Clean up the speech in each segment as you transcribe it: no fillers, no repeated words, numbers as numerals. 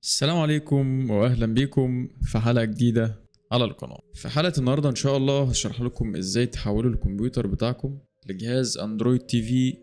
السلام عليكم واهلا بيكم في حلقة جديدة على القناة. في حلقة النهاردة ان شاء الله هشرح لكم ازاي تحولوا الكمبيوتر بتاعكم لجهاز اندرويد تي في،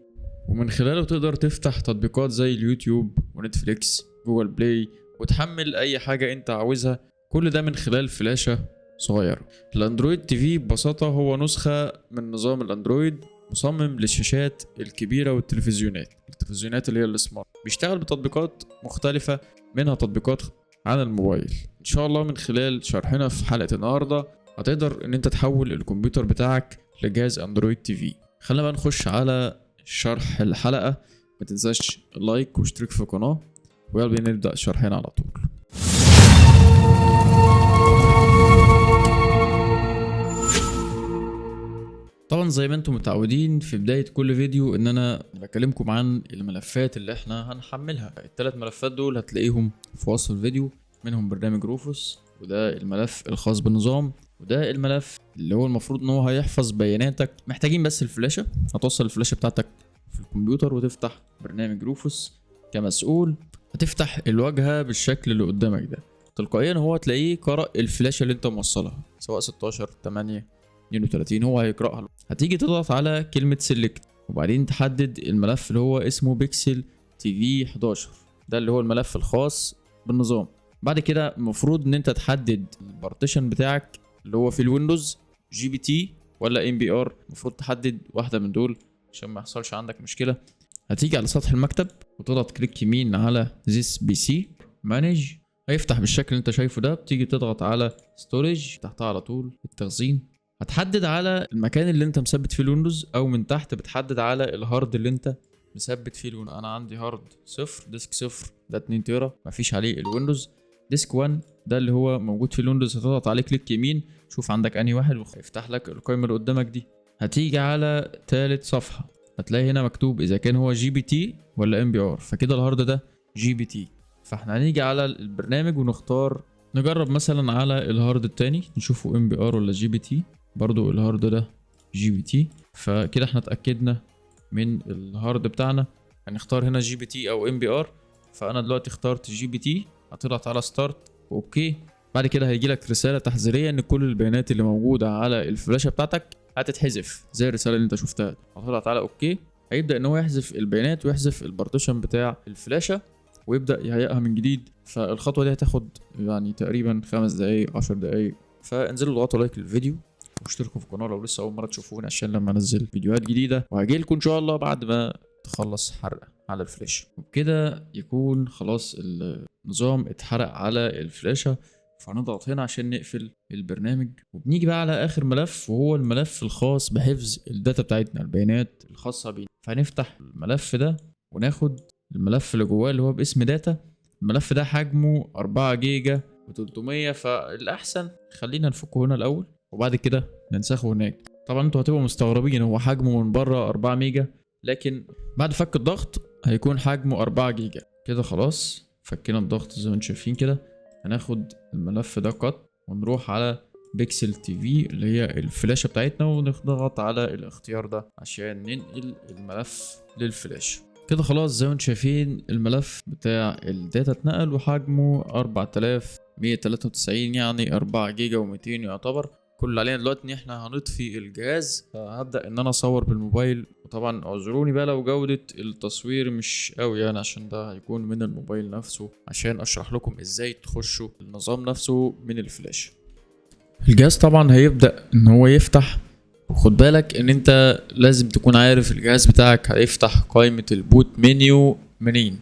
ومن خلاله تقدر تفتح تطبيقات زي اليوتيوب ونتفليكس جوجل بلاي وتحمل اي حاجة انت عاوزها، كل ده من خلال فلاشة صغيرة. الاندرويد تي في ببساطة هو نسخة من نظام الاندرويد مصمم للشاشات الكبيرة التلفزيونات اللي هي السمارت، بيشتغل بتطبيقات مختلفة، منها تطبيقات على الموبايل. ان شاء الله من خلال شرحنا في حلقة النهاردة هتقدر ان انت تحول الكمبيوتر بتاعك لجهاز اندرويد تي في. خلينا بقى نخش على شرح الحلقة. ما تنساش اللايك واشترك في القناة، ويلا بينا نبدأ شرحنا على طول. طبعا زي ما انتم متعودين في بداية كل فيديو ان انا بكلمكم عن الملفات اللي احنا هنحملها. الثلاث ملفات دول هتلاقيهم في وصف الفيديو، منهم برنامج روفوس، وده الملف الخاص بالنظام، وده الملف اللي هو المفروض ان هو هيحفظ بياناتك. محتاجين بس الفلاشة، هتوصل الفلاشة بتاعتك في الكمبيوتر وتفتح برنامج روفوس كمسؤول. هتفتح الواجهة بالشكل اللي قدامك ده، تلقائيا هو تلاقيه قرأ الفلاشة اللي انت موصلها سواء 16 8 32، هو هيقرأها. هتيجي تضغط على كلمة سيلكت وبعدين تحدد الملف اللي هو اسمه بيكسل تي في 11، ده اللي هو الملف الخاص بالنظام. بعد كده المفروض ان انت تحدد البارتيشن بتاعك اللي هو في الويندوز جي بي تي ولا ام بي ار، المفروض تحدد واحدة من دول عشان ما يحصلش عندك مشكلة. هتيجي على سطح المكتب وتضغط كليك يمين على this PC manage، هيفتح بالشكل اللي انت شايفه ده. بتيجي تضغط على ستورج، تحتها على طول التخزين. هتحدد على المكان اللي انت مثبت فيه الويندوز، او من تحت بتحدد على الهارد اللي انت مثبت فيه الويندوز. انا عندي هارد 0 ديسك 0 ده 2 تيرا مفيش عليه الويندوز. ديسك 1 ده اللي هو موجود في الويندوز، هتضغط عليه كليك يمين، شوف عندك انهي واحد ويفتح لك القائمه اللي قدامك دي. هتيجي على ثالث صفحه، هتلاقي هنا مكتوب اذا كان هو جي بي تي ولا ام بي ار، فكده الهارد ده جي بي تي. فاحنا هنيجي على البرنامج ونختار، نجرب مثلا على الهارد التاني نشوفه ام بي ار ولا جي بي تي. برضو الهارد ده جي بي تي، فكده احنا اتأكدنا من الهارد بتاعنا. هنختار هنا جي بي تي او ام بي ار، فانا دلوقتي اخترت جي بي تي. هتضغط على ستارت اوكي. بعد كده هيجي لك رسالة تحذيرية ان كل البيانات اللي موجودة على الفلاشة بتاعتك هتتحذف زي الرسالة اللي انت شفتها. هتضغط على اوكي، هيبدأ ان هو يحذف البيانات ويحذف البارتيشن بتاع الفلاشة ويبدأ يهيئها من جديد. فالخطوة دي هتاخد يعني تقريبا 5 دقايق 10 دقايق. فانزلوا اضغطوا لايك للفيديو واشتركوا في القناه لو لسه اول مره تشوفوني، عشان لما انزل فيديوهات جديده وهجي لكم ان شاء الله بعد ما تخلص حرق على الفلاش. وبكده يكون خلاص النظام اتحرق على الفلاشه. فهنضغط هنا عشان نقفل البرنامج، وبنيجي بقى على اخر ملف وهو الملف الخاص بحفظ الداتا بتاعتنا، البيانات الخاصه بينا. فهنفتح الملف ده وناخد الملف اللي جواه اللي هو باسم داتا. الملف ده حجمه 4 جيجا و300، فالاحسن خلينا نفكه هنا الاول وبعد كده ننسخه هناك. طبعا انتوا هتبقوا مستغربين هو حجمه من بره 4 ميجا، لكن بعد فك الضغط هيكون حجمه 4 جيجا. كده خلاص فكينا الضغط زي ما انتم شايفين كده. هناخد الملف ده قط ونروح على بيكسل تي في اللي هي الفلاشة بتاعتنا، ونضغط على الاختيار ده عشان ننقل الملف للفلاش. كده خلاص زي ما انتم شايفين الملف بتاع الداتا اتنقل وحجمه 4193، يعني 4 جيجا و200 يعتبر. كل اللي علينا دلوقتي ان احنا هنطفي الجهاز. فهبدأ ان انا اصور بالموبايل، وطبعا اعذروني بقى لو جودة التصوير مش قوي يعني، عشان ده هيكون من الموبايل نفسه عشان اشرح لكم ازاي تخشوا النظام نفسه من الفلاش. الجهاز طبعا هيبدأ ان هو يفتح، وخد بالك ان انت لازم تكون عارف الجهاز بتاعك هيفتح قائمة البوت منيو منين.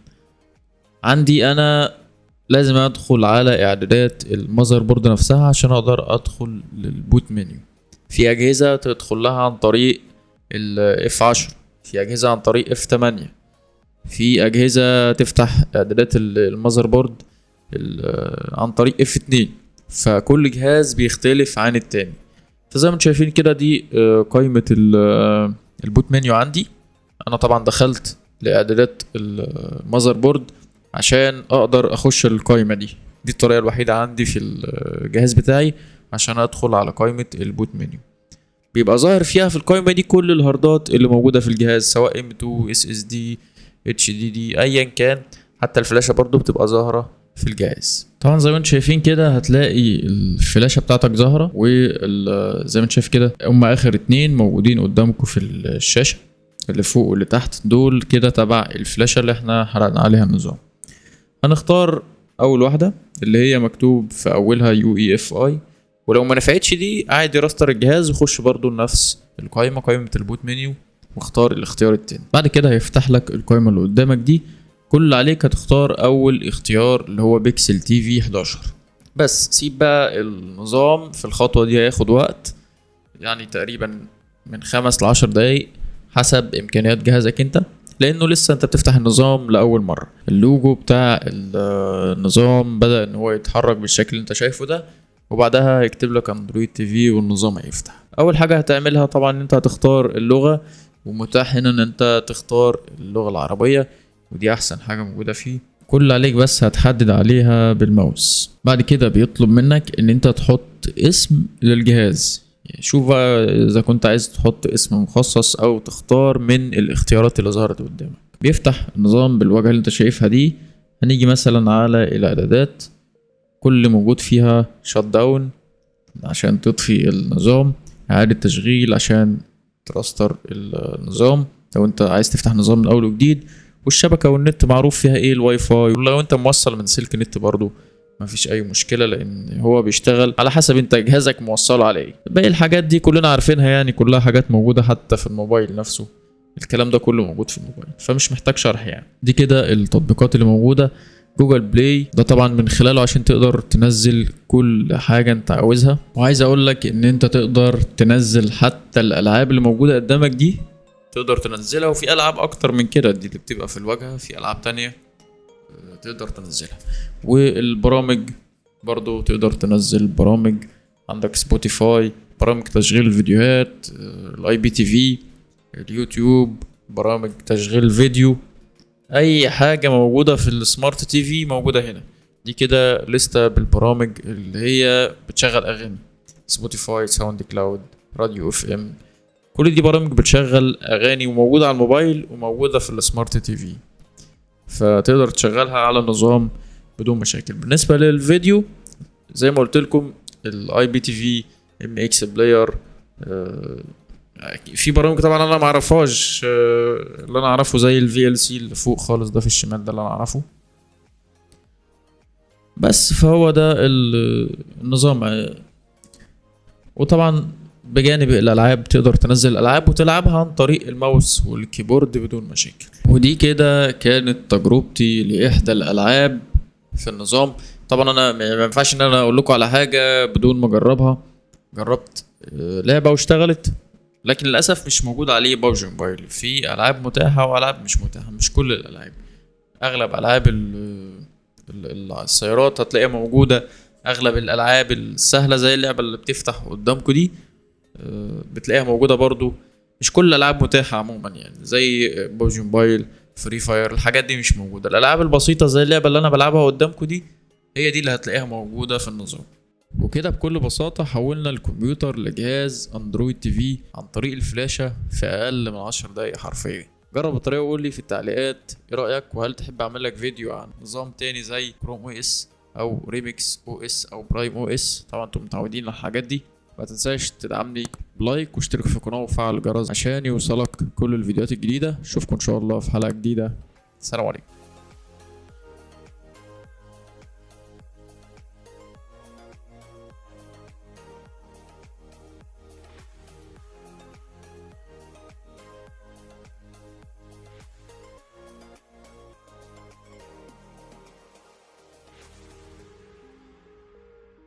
عندي انا لازم ادخل على اعدادات المذر بورد نفسها عشان اقدر ادخل للبوت منيو. في اجهزة تدخل لها عن طريق ال F10، في اجهزة عن طريق F8، في اجهزة تفتح اعدادات المذر بورد عن طريق F2. فكل جهاز بيختلف عن التاني. فزي ما انتم شايفين كده دي قائمة البوت منيو عندي. انا طبعا دخلت لاعدادات المذر بورد عشان اقدر اخش القائمة دي الطريقة الوحيدة عندي في الجهاز بتاعي عشان ادخل على قائمة البوت منيو. بيبقى ظاهر فيها في القائمة دي كل الهاردات اللي موجودة في الجهاز، سواء M2 SSD HDD ايا كان. حتى الفلاشة برضو بتبقى ظاهرة في الجهاز. طبعا زي ما انتم شايفين كده هتلاقي الفلاشة بتاعتك ظاهرة، وزي ما انت شايف كده هما اخر اتنين موجودين قدامكم في الشاشة، اللي فوق واللي تحت دول كده تبع الفلاشة اللي احنا حرقنا عليها النظام. هنختار اول واحدة اللي هي مكتوب في اولها UEFI، ولو ما نفعتش دي عادي راستر الجهاز وخش برضو لنفس القائمة، قائمة البوت منيو، واختار الاختيار التاني. بعد كده هيفتح لك القائمة اللي قدامك دي. كل اللي عليك هتختار اول اختيار اللي هو بيكسل تي في 11 بس. سيب بقى النظام في الخطوة دي، هياخد وقت يعني تقريبا من 5 ل10 دقايق حسب امكانيات جهازك انت، لانه لسه انت بتفتح النظام لاول مرة. اللوجو بتاع النظام بدأ ان هو يتحرك بالشكل اللي انت شايفه ده، وبعدها هيكتب لك اندرويد تي في والنظام هيفتح. اول حاجة هتعملها طبعا انت هتختار اللغة، ومتاح هنا ان انت تختار اللغة العربية، ودي احسن حاجة موجودة فيه. كل اللي عليك بس هتحدد عليها بالماوس. بعد كده بيطلب منك ان انت تحط اسم للجهاز. شوف بقى اذا كنت عايز تحط اسم مخصص او تختار من الاختيارات اللي ظهرت قدامك. بيفتح النظام بالواجهة اللي انت شايفها دي. هنيجي مثلا على الاعدادات، كل اللي موجود فيها شات داون عشان تطفي النظام، اعادة تشغيل عشان تراستر النظام لو انت عايز تفتح نظام من اول وجديد، والشبكة والنت معروف فيها ايه الواي فاي، ولو انت موصل من سلك نت برضو مفيش اي مشكلة، لان هو بيشتغل على حسب انت جهازك موصله على ايه. باقي الحاجات دي كلنا عارفينها يعني، كلها حاجات موجودة حتى في الموبايل نفسه، الكلام ده كله موجود في الموبايل فمش محتاج شرح يعني. دي كده التطبيقات اللي موجودة. جوجل بلاي ده طبعا من خلاله عشان تقدر تنزل كل حاجة انت عاوزها، وعايز اقول لك ان انت تقدر تنزل حتى الالعاب اللي موجودة قدامك دي تقدر تنزلها، وفي العاب اكتر من كده دي اللي بتبقى في الواجهة، في العاب تانية تقدر تنزلها. والبرامج برضو تقدر تنزل برامج، عندك سبوتيفاي، برامج تشغيل الفيديوهات، الاي بي تي في، اليوتيوب، برامج تشغيل فيديو، اي حاجة موجودة في السمارت تي في موجودة هنا. دي كده لستة بالبرامج اللي هي بتشغل اغاني، سبوتيفاي، ساوند كلاود، راديو اف ام، كل دي برامج بتشغل اغاني وموجودة على الموبايل وموجودة في السمارت تي في، فتقدر تشغلها على النظام بدون مشاكل. بالنسبة للفيديو زي ما قلت لكم الاي بي تي في، ام اكس بلاير، في برامج طبعا انا ما اعرفهاش، اللي انا اعرفه زي الفي ال سي اللي فوق خالص ده في الشمال، ده اللي انا اعرفه بس. فهو ده النظام. وطبعا بجانب الالعاب تقدر تنزل الالعاب وتلعبها عن طريق الماوس والكيبورد بدون مشاكل. ودي كده كانت تجربتي لاحدى الالعاب في النظام. طبعا انا ما ينفعش ان انا اقول لكم على حاجه بدون ما اجربها. جربت لعبه واشتغلت، لكن للاسف مش موجود عليه بابجي موبايل. في العاب متاحه والعاب مش متاحه، مش كل الالعاب. اغلب العاب السيارات هتلاقيها موجوده، اغلب الالعاب السهله زي اللعبه اللي بتفتح قدامكم دي بتلاقيها موجوده برضو. مش كل الالعاب متاحه عموما يعني، زي بابجي موبايل، فري فاير، الحاجات دي مش موجوده. الالعاب البسيطه زي اللعبه اللي انا بلعبها قدامكم دي هي دي اللي هتلاقيها موجوده في النظام. وكده بكل بساطه حولنا الكمبيوتر لجهاز اندرويد تي في عن طريق الفلاشه في اقل من 10 دقايق حرفيا. جرب الطريقه وقول لي في التعليقات ايه رايك، وهل تحب اعمل لك فيديو عن نظام تاني زي كروم او اس او ريميكس او اس او برايم او اس. طبعا انتم متعودين على الحاجات دي. ما تنساش تدعمني بلايك واشترك في القناه وفعل الجرس عشان يوصلك كل الفيديوهات الجديده. اشوفكم ان شاء الله في حلقه جديده. السلام عليكم.